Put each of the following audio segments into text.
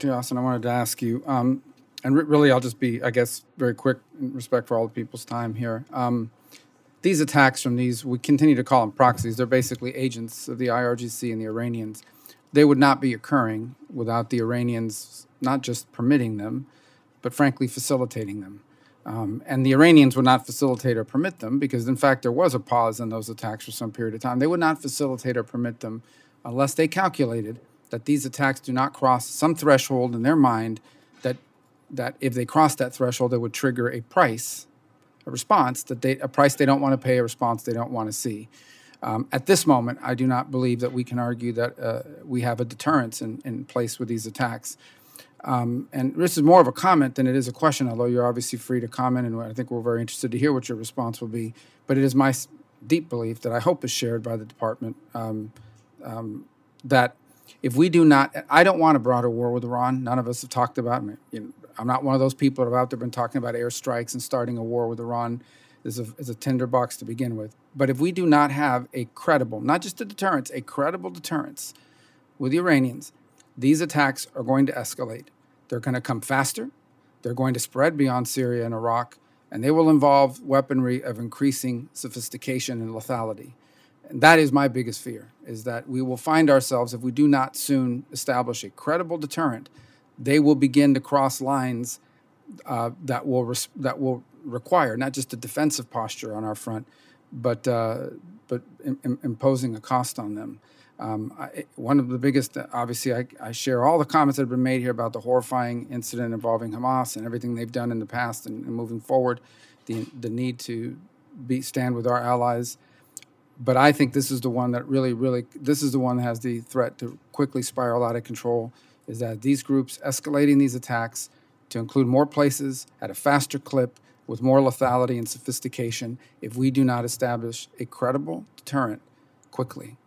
Dr. Austin, I wanted to ask you, really, I'll just be, I guess, very quick in respect for all the people's time here. These attacks from these, we continue to call them proxies. They're basically agents of the IRGC and the Iranians. They would not be occurring without the Iranians not just permitting them, but frankly facilitating them. And the Iranians would not facilitate or permit them because, in fact, there was a pause in those attacks for some period of time. They would not facilitate or permit them unless they calculated that these attacks do not cross some threshold in their mind that if they cross that threshold, it would trigger a price, a response, a price they don't want to pay, a response they don't want to see. At this moment, I do not believe that we can argue that we have a deterrence in place with these attacks. And this is more of a comment than it is a question, although you're obviously free to comment, and I think we're very interested to hear what your response will be. But it is my deep belief that I hope is shared by the department that if we do not, I don't want a broader war with Iran. None of us have talked about it. I'm not one of those people that have out there been talking about airstrikes and starting a war with Iran as a tinderbox to begin with. But if we do not have a credible, not just a deterrence, a credible deterrence with the Iranians, these attacks are going to escalate. They're going to come faster. They're going to spread beyond Syria and Iraq, and they will involve weaponry of increasing sophistication and lethality. And that is my biggest fear, is that we will find ourselves, if we do not soon establish a credible deterrent, they will begin to cross lines that will require not just a defensive posture on our front, but imposing a cost on them. One of the biggest, obviously, I share all the comments that have been made here about the horrifying incident involving Hamas and everything they've done in the past and moving forward, the need to stand with our allies. But I think this is the one that this is the one that has the threat to quickly spiral out of control, is that these groups escalating these attacks to include more places at a faster clip with more lethality and sophistication if we do not establish a credible deterrent quickly.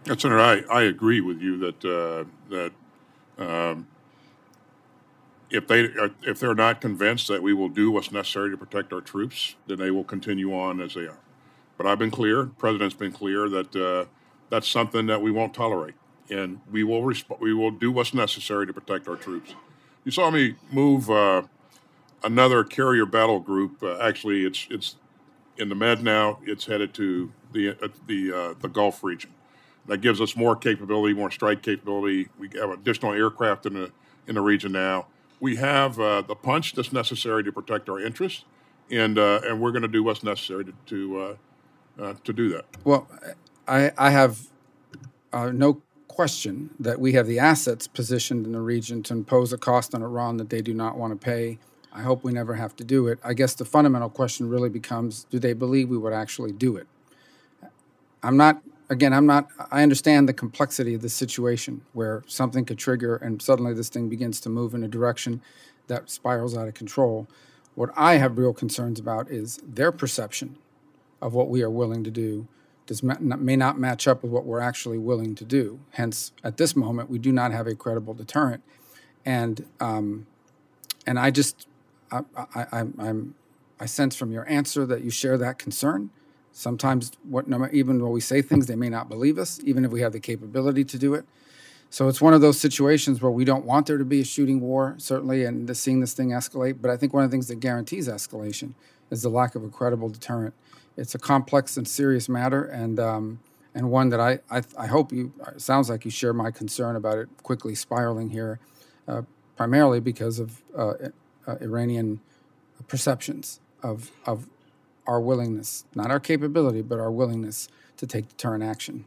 Senator, I agree with you that if they're not convinced that we will do what's necessary to protect our troops, then they will continue on as they are. But I've been clear, the President's been clear that that's something that we won't tolerate, and we will do what's necessary to protect our troops. You saw me move another carrier battle group. Actually, it's in the Med now. It's headed to the Gulf region. That gives us more capability, more strike capability. We have additional aircraft in the region now. We have the punch that's necessary to protect our interests, and we're going to do what's necessary to do that. Well, I have no question that we have the assets positioned in the region to impose a cost on Iran that they do not want to pay. I hope we never have to do it. I guess the fundamental question really becomes, do they believe we would actually do it? I understand the complexity of the situation where something could trigger and suddenly this thing begins to move in a direction that spirals out of control. What I have real concerns about is their perception of what we are willing to do may not match up with what we're actually willing to do. Hence, at this moment, we do not have a credible deterrent. And I sense from your answer that you share that concern. Sometimes, even when we say things, they may not believe us, even if we have the capability to do it. So it's one of those situations where we don't want there to be a shooting war, certainly, and seeing this thing escalate. But I think one of the things that guarantees escalation is the lack of a credible deterrent. It's a complex and serious matter, and one that I hope it sounds like you share my concern about it quickly spiraling here, primarily because of Iranian perceptions of our willingness, not our capability, but our willingness to take deterrent action.